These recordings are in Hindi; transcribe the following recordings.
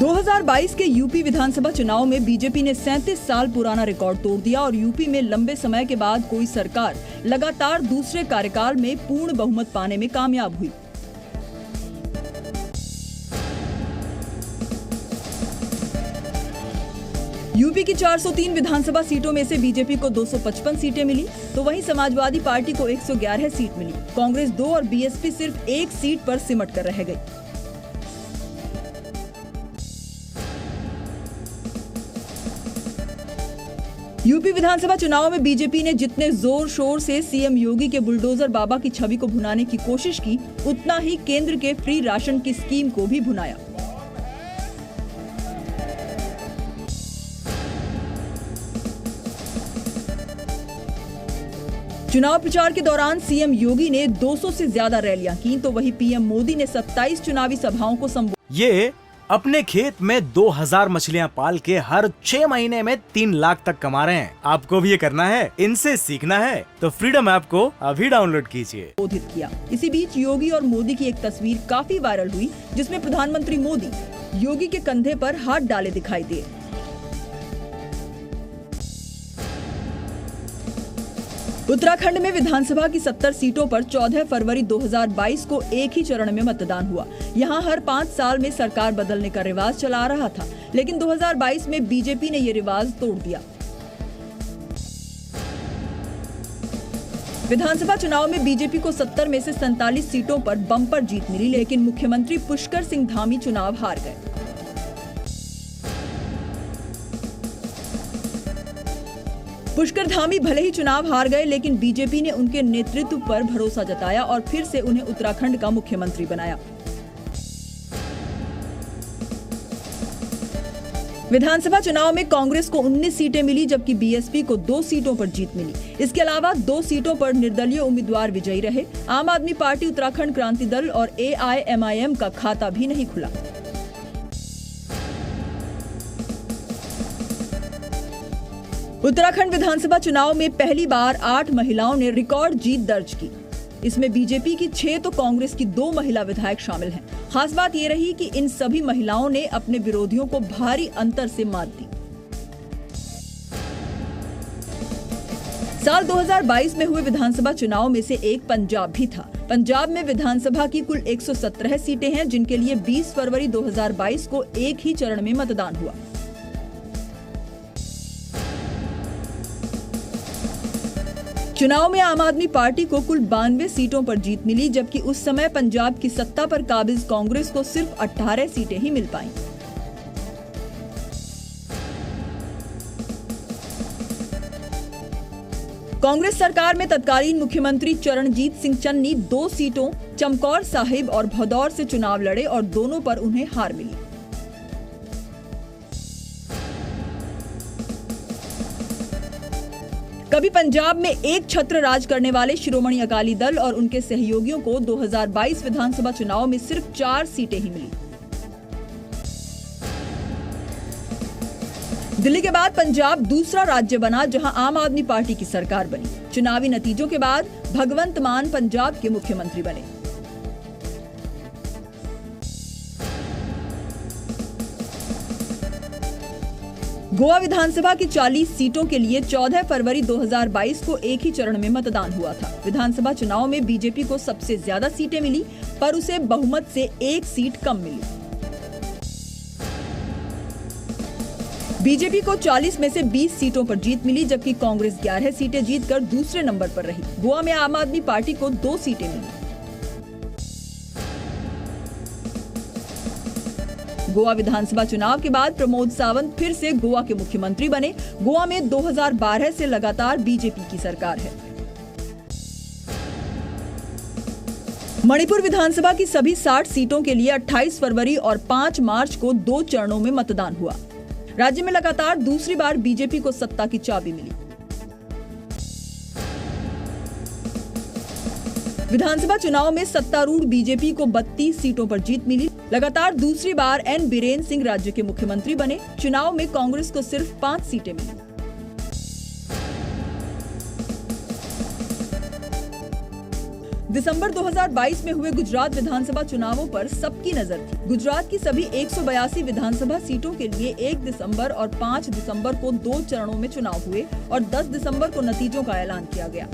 2022 के यूपी विधानसभा चुनाव में बीजेपी ने 37 साल पुराना रिकॉर्ड तोड़ दिया और यूपी में लंबे समय के बाद कोई सरकार लगातार दूसरे कार्यकाल में पूर्ण बहुमत पाने में कामयाब हुई। यूपी की 403 विधानसभा सीटों में से बीजेपी को 255 सीटें मिली, तो वहीं समाजवादी पार्टी को 111 सीट मिली। कांग्रेस 2 और बीएसपी सिर्फ 1 सीट पर सिमट कर रह गई। यूपी विधानसभा चुनाव में बीजेपी ने जितने जोर शोर से सीएम योगी के बुलडोजर बाबा की छवि को भुनाने की कोशिश की, उतना ही केंद्र के फ्री राशन की स्कीम को भी भुनाया। चुनाव प्रचार के दौरान सीएम योगी ने 200 से ज्यादा रैलियां की, तो वहीं पीएम मोदी ने 27 चुनावी सभाओं को संबोधित। ये अपने खेत में 2000 मछलियां पाल के हर 6 महीने में 3 लाख तक कमा रहे हैं। आपको भी ये करना है, इनसे सीखना है तो फ्रीडम ऐप को अभी डाउनलोड कीजिए। संबोधित किया। इसी बीच योगी और मोदी की एक तस्वीर काफी वायरल हुई, जिसमें प्रधानमंत्री मोदी योगी के कंधे पर हाथ डाले दिखाई दिए। उत्तराखंड में विधानसभा की 70 सीटों पर 14 फरवरी 2022 को एक ही चरण में मतदान हुआ। यहां हर 5 साल में सरकार बदलने का रिवाज चला आ रहा था, लेकिन 2022 में बीजेपी ने ये रिवाज तोड़ दिया। विधानसभा चुनाव में बीजेपी को 70 में से 47 सीटों पर बम्पर जीत मिली, लेकिन मुख्यमंत्री पुष्कर सिंह धामी चुनाव हार गए। पुष्कर धामी भले ही चुनाव हार गए, लेकिन बीजेपी ने उनके नेतृत्व पर भरोसा जताया और फिर से उन्हें उत्तराखंड का मुख्यमंत्री बनाया। विधानसभा चुनाव में कांग्रेस को 19 सीटें मिली, जबकि बीएसपी को 2 सीटों पर जीत मिली। इसके अलावा 2 सीटों पर निर्दलीय उम्मीदवार विजयी रहे। आम आदमी पार्टी, उत्तराखंड क्रांति दल और AIMIM का खाता भी नहीं खुला। उत्तराखंड विधानसभा चुनाव में पहली बार 8 महिलाओं ने रिकॉर्ड जीत दर्ज की। इसमें बीजेपी की 6 तो कांग्रेस की 2 महिला विधायक शामिल हैं। खास बात ये रही कि इन सभी महिलाओं ने अपने विरोधियों को भारी अंतर से मात दी। साल 2022 में हुए विधानसभा चुनाव में से एक पंजाब भी था। पंजाब में विधानसभा की कुल 117 सीटें हैं, जिनके लिए 20 फरवरी 2022 को एक ही चरण में मतदान हुआ। चुनाव में आम आदमी पार्टी को कुल 92 सीटों पर जीत मिली, जबकि उस समय पंजाब की सत्ता पर काबिज कांग्रेस को सिर्फ 18 सीटें ही मिल पाईं। कांग्रेस सरकार में तत्कालीन मुख्यमंत्री चरणजीत सिंह चन्नी 2 सीटों चमकौर साहिब और भदौर से चुनाव लड़े और दोनों पर उन्हें हार मिली। कभी पंजाब में एक छत्र राज करने वाले शिरोमणि अकाली दल और उनके सहयोगियों को 2022 विधानसभा चुनाव में सिर्फ 4 सीटें ही मिली। दिल्ली के बाद पंजाब दूसरा राज्य बना जहां आम आदमी पार्टी की सरकार बनी। चुनावी नतीजों के बाद भगवंत मान पंजाब के मुख्यमंत्री बने। गोवा विधानसभा की 40 सीटों के लिए 14 फरवरी 2022 को एक ही चरण में मतदान हुआ था। विधानसभा चुनाव में बीजेपी को सबसे ज्यादा सीटें मिली, पर उसे बहुमत से 1 सीट कम मिली। बीजेपी को 40 में से 20 सीटों पर जीत मिली, जबकि कांग्रेस 11 सीटें जीतकर दूसरे नंबर पर रही। गोवा में आम आदमी पार्टी को 2 सीटें मिली। गोवा विधानसभा चुनाव के बाद प्रमोद सावंत फिर से गोवा के मुख्यमंत्री बने। गोवा में 2012 से लगातार बीजेपी की सरकार है। मणिपुर विधानसभा की सभी 60 सीटों के लिए 28 फरवरी और 5 मार्च को 2 चरणों में मतदान हुआ। राज्य में लगातार दूसरी बार बीजेपी को सत्ता की चाबी मिली। विधानसभा चुनाव में सत्तारूढ़ बीजेपी को 32 सीटों पर जीत मिली। लगातार दूसरी बार एन बीरेन सिंह राज्य के मुख्यमंत्री बने। चुनाव में कांग्रेस को सिर्फ 5 सीटें मिली। दिसंबर 2022 में हुए गुजरात विधानसभा चुनावों पर सबकी नजर थी। गुजरात की सभी 182 विधानसभा सीटों के लिए 1 दिसंबर और 5 दिसंबर को 2 चरणों में चुनाव हुए और 10 दिसंबर को नतीजों का ऐलान किया गया।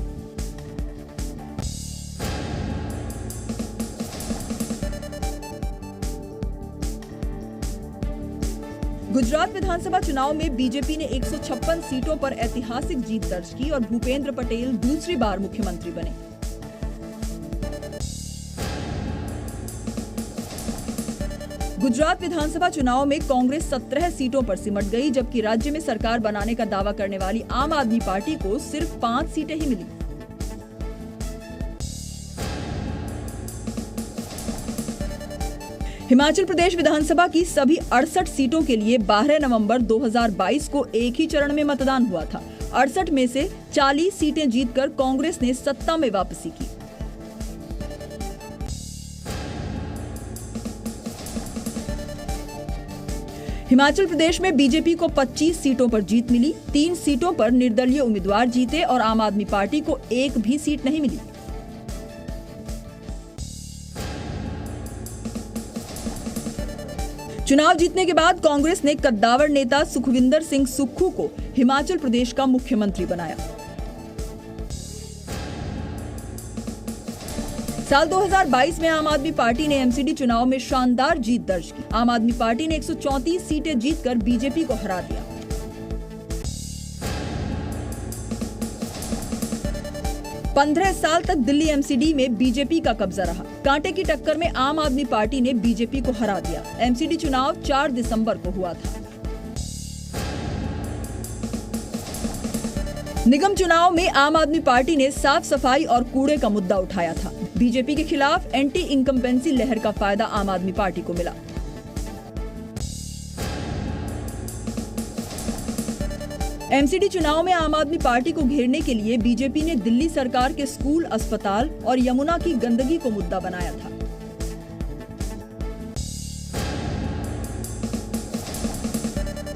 गुजरात विधानसभा चुनाव में बीजेपी ने 156 सीटों पर ऐतिहासिक जीत दर्ज की और भूपेंद्र पटेल दूसरी बार मुख्यमंत्री बने। गुजरात विधानसभा चुनाव में कांग्रेस 17 सीटों पर सिमट गई, जबकि राज्य में सरकार बनाने का दावा करने वाली आम आदमी पार्टी को सिर्फ 5 सीटें ही मिली। हिमाचल प्रदेश विधानसभा की सभी 68 सीटों के लिए 12 नवंबर 2022 को एक ही चरण में मतदान हुआ था। 68 में से 40 सीटें जीतकर कांग्रेस ने सत्ता में वापसी की। हिमाचल प्रदेश में बीजेपी को 25 सीटों पर जीत मिली। 3 सीटों पर निर्दलीय उम्मीदवार जीते और आम आदमी पार्टी को एक भी सीट नहीं मिली। चुनाव जीतने के बाद कांग्रेस ने कद्दावर नेता सुखविंदर सिंह सुक्खू को हिमाचल प्रदेश का मुख्यमंत्री बनाया। साल 2022 में आम आदमी पार्टी ने एमसीडी चुनाव में शानदार जीत दर्ज की। आम आदमी पार्टी ने 134 सीटें जीतकर बीजेपी को हरा दिया। पंद्रह साल तक दिल्ली एमसीडी में बीजेपी का कब्जा रहा। कांटे की टक्कर में आम आदमी पार्टी ने बीजेपी को हरा दिया। एमसीडी चुनाव 4 दिसंबर को हुआ था। निगम चुनाव में आम आदमी पार्टी ने साफ सफाई और कूड़े का मुद्दा उठाया था। बीजेपी के खिलाफ एंटी इनकम्बेंसी लहर का फायदा आम आदमी पार्टी को मिला। एमसीडी चुनाव में आम आदमी पार्टी को घेरने के लिए बीजेपी ने दिल्ली सरकार के स्कूल, अस्पताल और यमुना की गंदगी को मुद्दा बनाया था।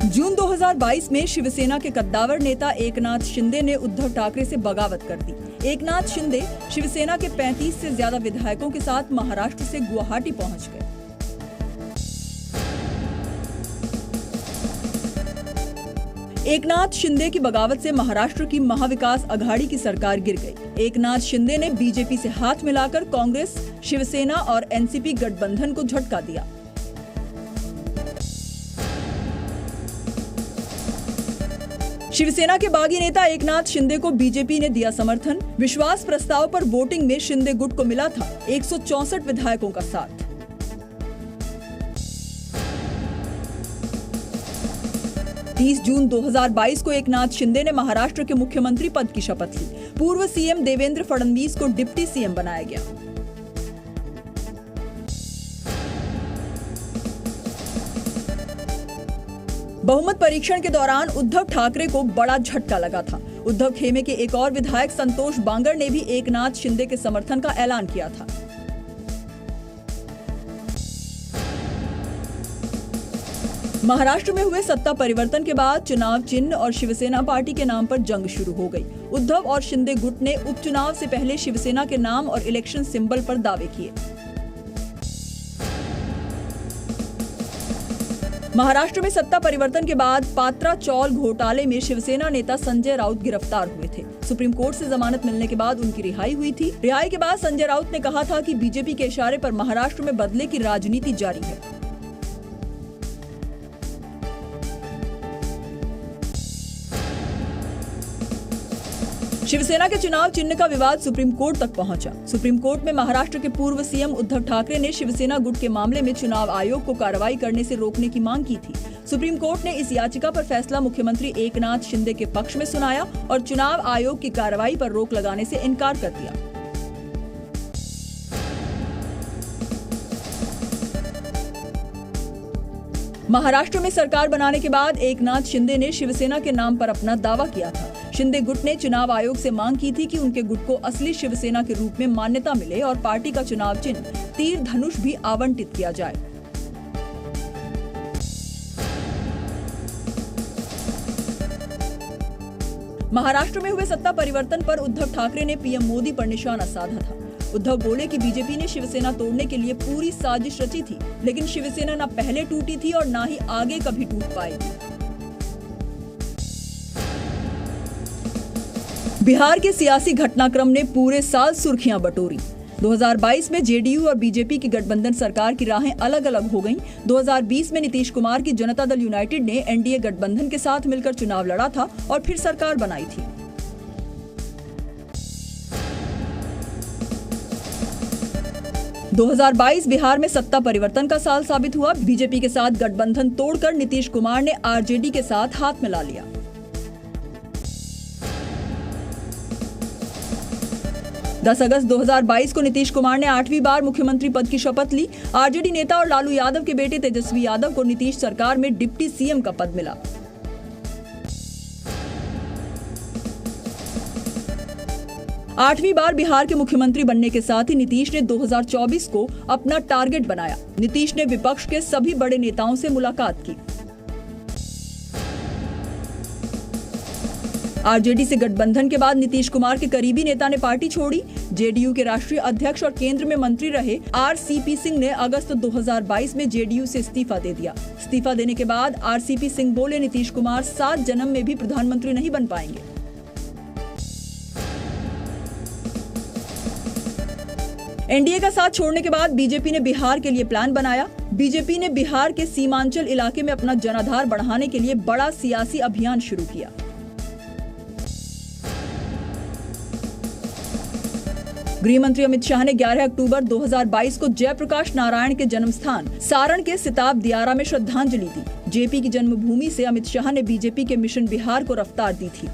जून 2022 में शिवसेना के कद्दावर नेता एकनाथ शिंदे ने उद्धव ठाकरे से बगावत कर दी। एकनाथ शिंदे शिवसेना के 35 से ज्यादा विधायकों के साथ महाराष्ट्र से गुवाहाटी पहुंच गए। एकनाथ शिंदे की बगावत से महाराष्ट्र की महाविकास अघाड़ी की सरकार गिर गई। एकनाथ शिंदे ने बीजेपी से हाथ मिलाकर कांग्रेस, शिवसेना और एनसीपी गठबंधन को झटका दिया। शिवसेना के बागी नेता एकनाथ शिंदे को बीजेपी ने दिया समर्थन। विश्वास प्रस्ताव पर वोटिंग में शिंदे गुट को मिला था 164 विधायकों का साथ। जून 2022 को एकनाथ शिंदे ने महाराष्ट्र के मुख्यमंत्री पद की शपथ ली। पूर्व सीएम देवेंद्र फडणवीस को डिप्टी सीएम बनाया गया। बहुमत परीक्षण के दौरान उद्धव ठाकरे को बड़ा झटका लगा था। उद्धव खेमे के एक और विधायक संतोष बांगर ने भी एकनाथ शिंदे के समर्थन का ऐलान किया था। महाराष्ट्र में हुए सत्ता परिवर्तन के बाद चुनाव चिन्ह और शिवसेना पार्टी के नाम पर जंग शुरू हो गई। उद्धव और शिंदे गुट ने उपचुनाव से पहले शिवसेना के नाम और इलेक्शन सिंबल पर दावे किए। महाराष्ट्र में सत्ता परिवर्तन के बाद पात्रा चौल घोटाले में शिवसेना नेता संजय राउत गिरफ्तार हुए थे। सुप्रीम कोर्ट से जमानत मिलने के बाद उनकी रिहाई हुई थी। रिहाई के बाद संजय राउत ने कहा था कि बीजेपी के इशारे पर महाराष्ट्र में बदले की राजनीति जारी है। शिवसेना के चुनाव चिन्ह का विवाद सुप्रीम कोर्ट तक पहुंचा। सुप्रीम कोर्ट में महाराष्ट्र के पूर्व सीएम उद्धव ठाकरे ने शिवसेना गुट के मामले में चुनाव आयोग को कार्रवाई करने से रोकने की मांग की थी। सुप्रीम कोर्ट ने इस याचिका पर फैसला मुख्यमंत्री एकनाथ शिंदे के पक्ष में सुनाया और चुनाव आयोग की कार्रवाई पर रोक लगाने से इनकार कर दिया। महाराष्ट्र में सरकार बनाने के बाद एकनाथ शिंदे ने शिवसेना के नाम पर अपना दावा किया था। शिंदे गुट ने चुनाव आयोग से मांग की थी कि उनके गुट को असली शिवसेना के रूप में मान्यता मिले और पार्टी का चुनाव चिन्ह तीर धनुष भी आवंटित किया जाए। महाराष्ट्र में हुए सत्ता परिवर्तन पर उद्धव ठाकरे ने पीएम मोदी पर निशाना साधा था। उद्धव बोले कि बीजेपी ने शिवसेना तोड़ने के लिए पूरी साजिश रची थी, लेकिन शिवसेना न पहले टूटी थी और न ही आगे कभी टूट पाएगी। बिहार के सियासी घटनाक्रम ने पूरे साल सुर्खियां बटोरी। 2022 में जेडीयू और बीजेपी की गठबंधन सरकार की राहें अलग अलग हो गईं। 2020 में नीतीश कुमार की जनता दल यूनाइटेड ने एनडीए गठबंधन के साथ मिलकर चुनाव लड़ा था और फिर सरकार बनाई थी। – 2022 बिहार में सत्ता परिवर्तन का साल साबित हुआ। बीजेपी के साथ गठबंधन तोड़कर नीतीश कुमार ने आरजेडी के साथ हाथ मिला लिया। 10 अगस्त 2022 को नीतीश कुमार ने 8वीं बार मुख्यमंत्री पद की शपथ ली। आरजेडी नेता और लालू यादव के बेटे तेजस्वी यादव को नीतीश सरकार में डिप्टी सीएम का पद मिला। आठवीं बार बिहार के मुख्यमंत्री बनने के साथ ही नीतीश ने 2024 को अपना टारगेट बनाया। नीतीश ने विपक्ष के सभी बड़े नेताओं से मुलाकात की। आरजेडी से गठबंधन के बाद नीतीश कुमार के करीबी नेता ने पार्टी छोड़ी। जेडीयू के राष्ट्रीय अध्यक्ष और केंद्र में मंत्री रहे आरसीपी सिंह ने अगस्त 2022 में जेडीयू से इस्तीफा दे दिया। इस्तीफा देने के बाद आरसीपी सिंह बोले, नीतीश कुमार 7 जन्म में भी प्रधानमंत्री नहीं बन पाएंगे। एनडीए का साथ छोड़ने के बाद बीजेपी ने बिहार के लिए प्लान बनाया। बीजेपी ने बिहार के सीमांचल इलाके में अपना जनाधार बढ़ाने के लिए बड़ा सियासी अभियान शुरू किया। गृह मंत्री अमित शाह ने 11 अक्टूबर 2022 को जयप्रकाश नारायण के जन्म स्थान सारण के सिताब दियारा में श्रद्धांजलि दी। जेपी की जन्मभूमि से अमित शाह ने बीजेपी के मिशन बिहार को रफ्तार दी थी।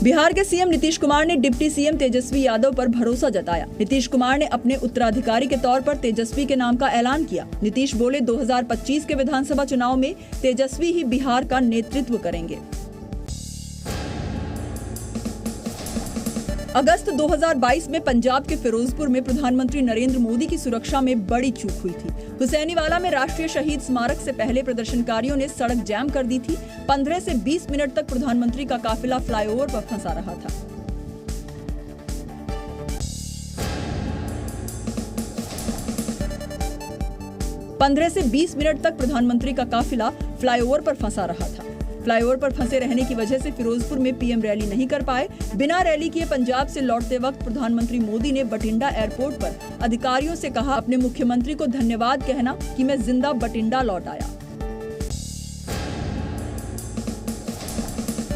बिहार के सीएम नीतीश कुमार ने डिप्टी सीएम तेजस्वी यादव पर भरोसा जताया। नीतीश कुमार ने अपने उत्तराधिकारी के तौर पर तेजस्वी के नाम का ऐलान किया। नीतीश बोले, 2025 के विधानसभा चुनाव में तेजस्वी ही बिहार का नेतृत्व करेंगे। अगस्त 2022 में पंजाब के फिरोजपुर में प्रधानमंत्री नरेंद्र मोदी की सुरक्षा में बड़ी चूक हुई थी। हुसैनीवाला में राष्ट्रीय शहीद स्मारक से पहले प्रदर्शनकारियों ने सड़क जाम कर दी थी। 15 से 20 मिनट तक प्रधानमंत्री का काफिला फ्लाईओवर पर फंसा रहा था। पंद्रह से 20 मिनट तक प्रधानमंत्री का काफिला फ्लाईओवर पर फंसा रहा था। फ्लाईओवर पर फंसे रहने की वजह से फिरोजपुर में पीएम रैली नहीं कर पाए। बिना रैली किए पंजाब से लौटते वक्त प्रधानमंत्री मोदी ने बठिंडा एयरपोर्ट पर अधिकारियों से कहा, अपने मुख्यमंत्री को धन्यवाद कहना कि मैं जिंदा बठिंडा लौट आया।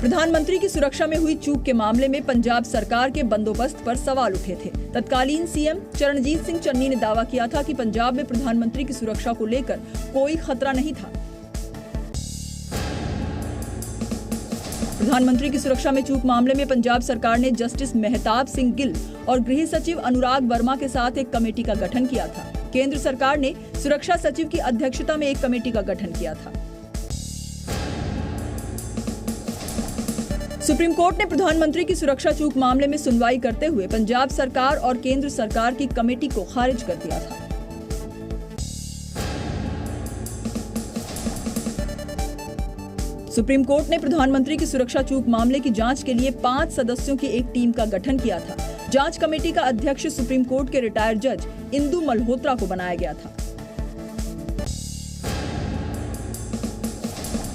प्रधानमंत्री की सुरक्षा में हुई चूक के मामले में पंजाब सरकार के बंदोबस्त पर सवाल उठे थे। तत्कालीन सीएम चरणजीत सिंह चन्नी ने दावा किया था कि पंजाब में प्रधानमंत्री की सुरक्षा को लेकर कोई खतरा नहीं था। प्रधानमंत्री की सुरक्षा में चूक मामले में पंजाब सरकार ने जस्टिस मेहताब सिंह गिल और गृह सचिव अनुराग वर्मा के साथ एक कमेटी का गठन किया था। केंद्र सरकार ने सुरक्षा सचिव की अध्यक्षता में एक कमेटी का गठन किया था। सुप्रीम कोर्ट ने प्रधानमंत्री की सुरक्षा चूक मामले में सुनवाई करते हुए पंजाब सरकार और केंद्र सरकार की कमेटी को खारिज कर दिया था। सुप्रीम कोर्ट ने प्रधानमंत्री की सुरक्षा चूक मामले की जांच के लिए 5 सदस्यों की एक टीम का गठन किया था। जांच कमेटी का अध्यक्ष सुप्रीम कोर्ट के रिटायर्ड जज इंदु मल्होत्रा को बनाया गया था।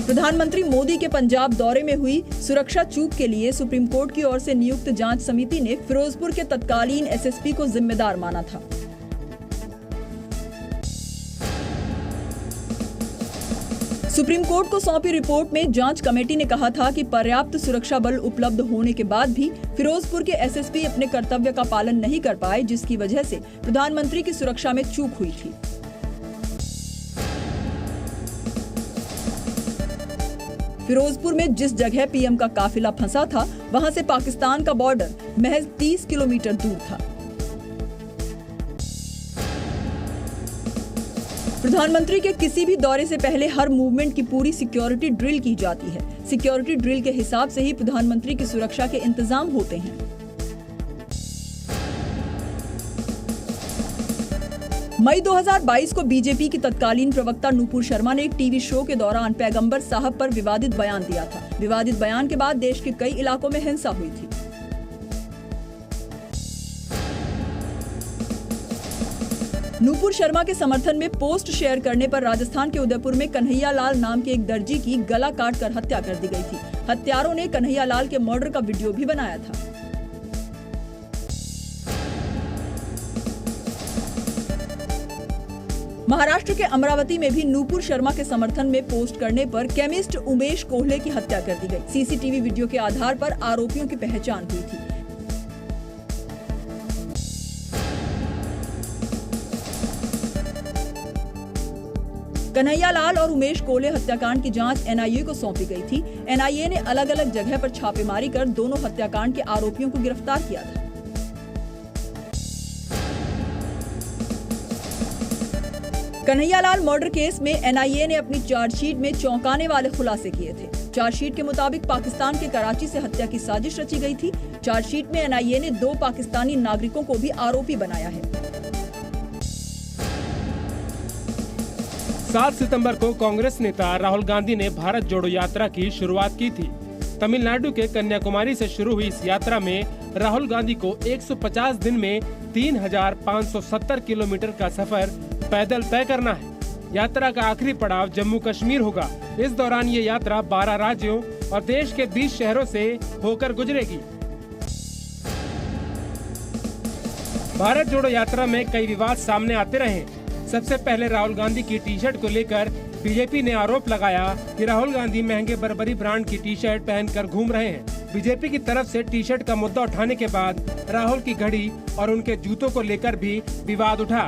प्रधानमंत्री मोदी के पंजाब दौरे में हुई सुरक्षा चूक के लिए सुप्रीम कोर्ट की ओर से नियुक्त जांच समिति ने फिरोजपुर के तत्कालीन एसएसपी को जिम्मेदार माना था। सुप्रीम कोर्ट को सौंपी रिपोर्ट में जांच कमेटी ने कहा था कि पर्याप्त सुरक्षा बल उपलब्ध होने के बाद भी फिरोजपुर के एसएसपी अपने कर्तव्य का पालन नहीं कर पाए, जिसकी वजह से प्रधानमंत्री की सुरक्षा में चूक हुई थी। फिरोजपुर में जिस जगह पीएम का काफिला फंसा था, वहां से पाकिस्तान का बॉर्डर महज 30 किलोमीटर दूर था। प्रधानमंत्री के किसी भी दौरे से पहले हर मूवमेंट की पूरी सिक्योरिटी ड्रिल की जाती है। सिक्योरिटी ड्रिल के हिसाब से ही प्रधानमंत्री की सुरक्षा के इंतजाम होते हैं। मई 2022 को बीजेपी की तत्कालीन प्रवक्ता नूपुर शर्मा ने एक टीवी शो के दौरान पैगंबर साहब पर विवादित बयान दिया था। विवादित बयान के बाद देश के कई इलाकों में हिंसा हुई थी। नूपुर शर्मा के समर्थन में पोस्ट शेयर करने पर राजस्थान के उदयपुर में कन्हैया लाल नाम के एक दर्जी की गला काटकर हत्या कर दी गई थी। हत्यारों ने कन्हैया लाल के मर्डर का वीडियो भी बनाया था। महाराष्ट्र के अमरावती में भी नूपुर शर्मा के समर्थन में पोस्ट करने पर केमिस्ट उमेश कोहले की हत्या कर दी गई। सीसीटीवी वीडियो के आधार पर आरोपियों की पहचान हुई थी। कन्हैया लाल और उमेश कोहले हत्याकांड की जांच एनआईए को सौंपी गई थी। एनआईए ने अलग अलग जगह पर छापेमारी कर दोनों हत्याकांड के आरोपियों को गिरफ्तार किया था। कन्हैया लाल मर्डर केस में एनआईए ने अपनी चार्जशीट में चौंकाने वाले खुलासे किए थे। चार्जशीट के मुताबिक पाकिस्तान के कराची से हत्या की साजिश रची गई थी। चार्जशीट में एनआईए ने 2 पाकिस्तानी नागरिकों को भी आरोपी बनाया है। 7 सितंबर को कांग्रेस नेता राहुल गांधी ने भारत जोड़ो यात्रा की शुरुआत की थी। तमिलनाडु के कन्याकुमारी से शुरू हुई इस यात्रा में राहुल गांधी को 150 दिन में 3570 किलोमीटर का सफर पैदल तय करना है। यात्रा का आखिरी पड़ाव जम्मू कश्मीर होगा। इस दौरान ये यात्रा 12 राज्यों और देश के 20 शहरों से होकर गुजरेगी। भारत जोड़ो यात्रा में कई विवाद सामने आते रहे। सबसे पहले राहुल गांधी की टी शर्ट को लेकर बीजेपी ने आरोप लगाया कि राहुल गांधी महंगे बर्बरी ब्रांड की टी शर्ट पहनकर घूम रहे हैं। बीजेपी की तरफ से टी शर्ट का मुद्दा उठाने के बाद राहुल की घड़ी और उनके जूतों को लेकर भी विवाद उठा।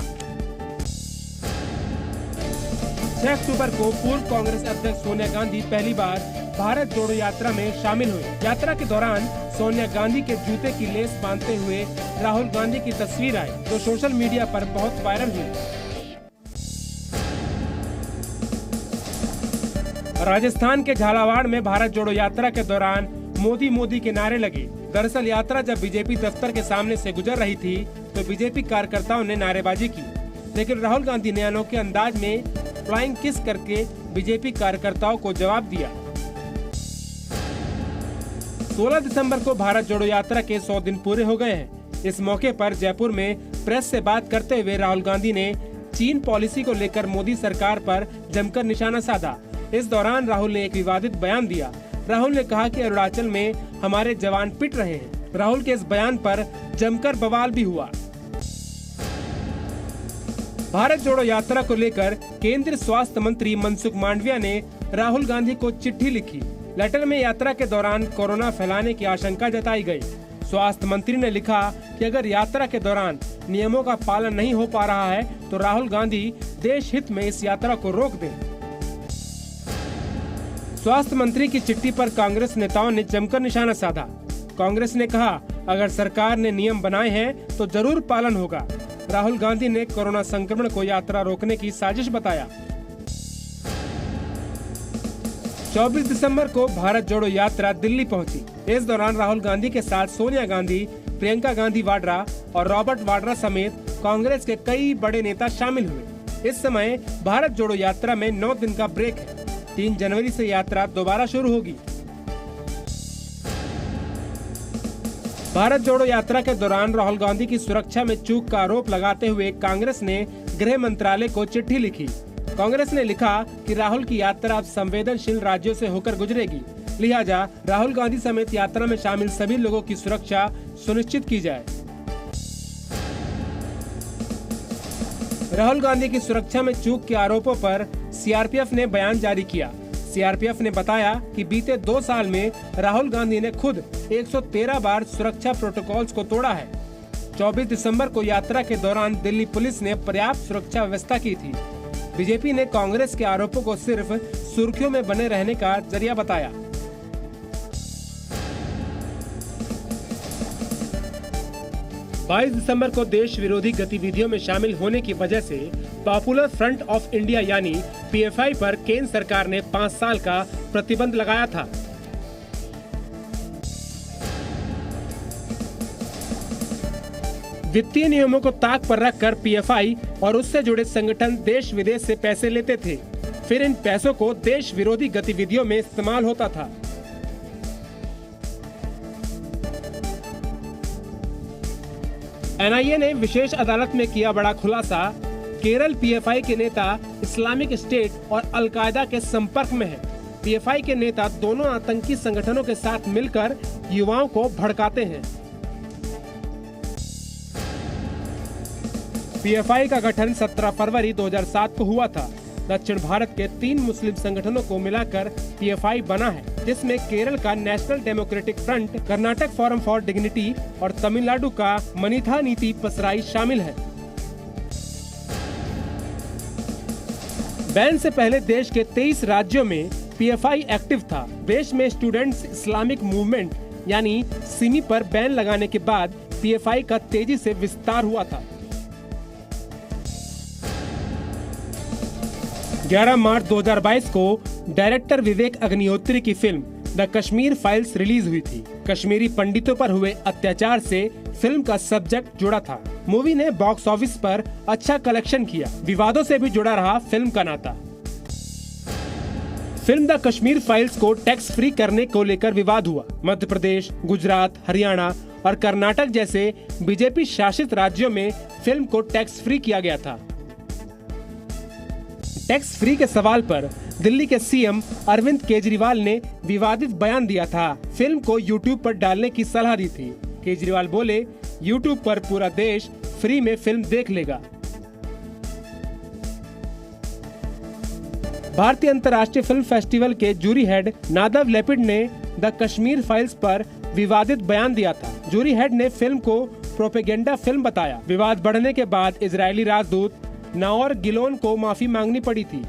6 अक्टूबर को पूर्व कांग्रेस अध्यक्ष सोनिया गांधी पहली बार भारत जोड़ो यात्रा में शामिल हुए। यात्रा के दौरान सोनिया गांधी के जूते की लेस बांधते हुए राहुल गांधी की तस्वीर आई, जो सोशल मीडिया पर बहुत वायरल हुई। राजस्थान के झालावाड़ में भारत जोड़ो यात्रा के दौरान मोदी मोदी के नारे लगे। दरअसल यात्रा जब बीजेपी दफ्तर के सामने से गुजर रही थी तो बीजेपी कार्यकर्ताओं ने नारेबाजी की, लेकिन राहुल गांधी ने अनोखे अंदाज में फ्लाइंग किस करके बीजेपी कार्यकर्ताओं को जवाब दिया। 16 दिसंबर को भारत जोड़ो यात्रा के 100 दिन पूरे हो गए हैं। इस मौके पर जयपुर में प्रेस से बात करते हुए राहुल गांधी ने चीन पॉलिसी को लेकर मोदी सरकार पर जमकर निशाना साधा। इस दौरान राहुल ने एक विवादित बयान दिया। राहुल ने कहा कि अरुणाचल में हमारे जवान पिट रहे हैं। राहुल के इस बयान पर जमकर बवाल भी हुआ। भारत जोड़ो यात्रा को लेकर केंद्रीय स्वास्थ्य मंत्री मनसुख मांडविया ने राहुल गांधी को चिट्ठी लिखी। लेटर में यात्रा के दौरान कोरोना फैलाने की आशंका जताई गई। स्वास्थ्य मंत्री ने लिखा कि अगर यात्रा के दौरान नियमों का पालन नहीं हो पा रहा है तो राहुल गांधी देश हित में इस यात्रा को रोक दें। स्वास्थ्य मंत्री की चिट्ठी पर कांग्रेस नेताओं ने जमकर निशाना साधा। कांग्रेस ने कहा, अगर सरकार ने नियम बनाए हैं तो जरूर पालन होगा। राहुल गांधी ने कोरोना संक्रमण को यात्रा रोकने की साजिश बताया। 24 दिसंबर को भारत जोड़ो यात्रा दिल्ली पहुंची। इस दौरान राहुल गांधी के साथ सोनिया गांधी, प्रियंका गांधी वाड्रा और रॉबर्ट वाड्रा समेत कांग्रेस के कई बड़े नेता शामिल हुए। इस समय भारत जोड़ो यात्रा में 9 दिन का ब्रेक है। 3 जनवरी से यात्रा दोबारा शुरू होगी। भारत जोड़ो यात्रा के दौरान राहुल गांधी की सुरक्षा में चूक का आरोप लगाते हुए कांग्रेस ने गृह मंत्रालय को चिट्ठी लिखी। कांग्रेस ने लिखा कि राहुल की यात्रा अब संवेदनशील राज्यों से होकर गुजरेगी, लिहाजा राहुल गांधी समेत यात्रा में शामिल सभी लोगों की सुरक्षा सुनिश्चित की जाए। राहुल गांधी की सुरक्षा में चूक के आरोपों पर सीआरपीएफ ने बयान जारी किया। सीआरपीएफ ने बताया कि बीते 2 साल में राहुल गांधी ने खुद 113 बार सुरक्षा प्रोटोकॉल्स को तोड़ा है। 24 दिसंबर को यात्रा के दौरान दिल्ली पुलिस ने पर्याप्त सुरक्षा व्यवस्था की थी। बीजेपी ने कांग्रेस के आरोपों को सिर्फ सुर्खियों में बने रहने का जरिया बताया। बाईस दिसंबर को देश विरोधी गतिविधियों में शामिल होने की वजह से पॉपुलर फ्रंट ऑफ इंडिया यानी पीएफआई पर केंद्र सरकार ने 5 साल का प्रतिबंध लगाया था। वित्तीय नियमों को ताक पर रखकर पीएफआई और उससे जुड़े संगठन देश विदेश से पैसे लेते थे, फिर इन पैसों को देश विरोधी गतिविधियों में इस्तेमाल होता था। NIA ने विशेष अदालत में किया बड़ा खुलासा। केरल PFI के नेता इस्लामिक स्टेट और अल-कायदा के संपर्क में है। PFI के नेता दोनों आतंकी संगठनों के साथ मिलकर युवाओं को भड़काते हैं। PFI का गठन 17 फरवरी 2007 को हुआ था। दक्षिण भारत के 3 मुस्लिम संगठनों को मिलाकर PFI बना है, जिसमें केरल का national democratic front, Karnataka forum for dignity और तमिलनाडु का मनीथा नीति पसराई शामिल है। बैन से पहले देश के 23 राज्यों में PFI एक्टिव था। देश में स्टूडेंट्स इस्लामिक मूवमेंट यानी सिमी पर बैन लगाने के बाद PFI का तेजी से विस्तार हुआ था। 11 मार्च 2022 को डायरेक्टर विवेक अग्निहोत्री की film the Kashmir files release हुई थी। कश्मीरी पंडितों पर हुए अत्याचार से फिल्म का सब्जेक्ट जुड़ा था। मूवी ने बॉक्स ऑफिस पर अच्छा कलेक्शन किया। विवादों से भी जुड़ा रहा फिल्म का नाता। फिल्म द कश्मीर फाइल्स को टैक्स फ्री करने को लेकर विवाद हुआ। मध्य प्रदेश, गुजरात, हरियाणा और कर्नाटक जैसे बीजेपी शासित राज्यों में फिल्म को टैक्स फ्री किया गया था। टैक्स फ्री के सवाल पर दिल्ली के CM अरविंद केजरीवाल ने विवादित बयान दिया था। फिल्म को YouTube पर डालने की सलाह दी थी। केजरीवाल बोले, YouTube पर पूरा देश फ्री में फिल्म देख लेगा। भारतीय अंतर्राष्ट्रीय फिल्म फेस्टिवल के जूरी हेड नादव लेपिड ने द कश्मीर फाइल्स पर विवादित बयान दिया था। जूरी हेड ने फिल्म को प्रोपेगेंडा फिल्म बताया। विवाद बढ़ने के बाद इजरायली राजदूत नाओर गिलोन को माफी मांगनी पड़ी थी।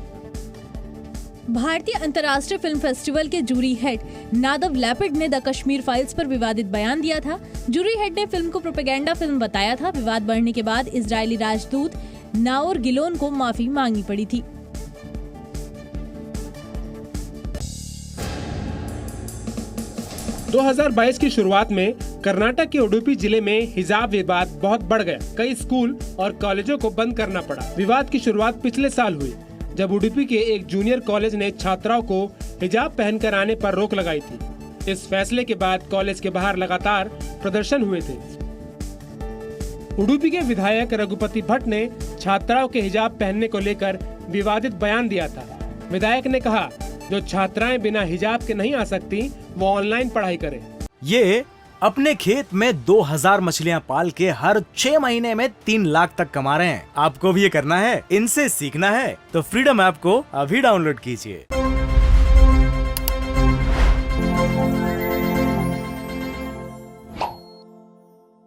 भारतीय अंतर्राष्ट्रीय फिल्म फेस्टिवल के जूरी हेड नादव लेपिड ने द कश्मीर फाइल्स पर विवादित बयान दिया था। जूरी हेड ने फिल्म को प्रोपेगेंडा फिल्म बताया था। विवाद बढ़ने के बाद इजरायली राजदूत नाओर गिलोन को माफी मांगनी पड़ी थी। दो 2022 की शुरुआत में कर्नाटक के उडुपी जिले में हिजाब विवाद बहुत बढ़ गया। कई स्कूल और कॉलेजों को बंद करना पड़ा। विवाद की शुरुआत पिछले साल हुई, जब उडुपी के एक जूनियर कॉलेज ने छात्राओं को हिजाब पहनकर आने पर रोक लगाई थी। इस फैसले के बाद कॉलेज के बाहर लगातार प्रदर्शन हुए थे। उडुपी के विधायक रघुपति भट्ट ने छात्राओं के हिजाब पहनने को लेकर विवादित बयान दिया था। विधायक ने कहा, जो छात्राएं बिना हिजाब के नहीं आ सकती, वो ऑनलाइन पढ़ाई करें। ये अपने खेत में 2000 मछलियां पाल के हर 6 महीने में 3 लाख तक कमा रहे हैं। आपको भी ये करना है, इनसे सीखना है तो फ्रीडम ऐप को अभी डाउनलोड कीजिए।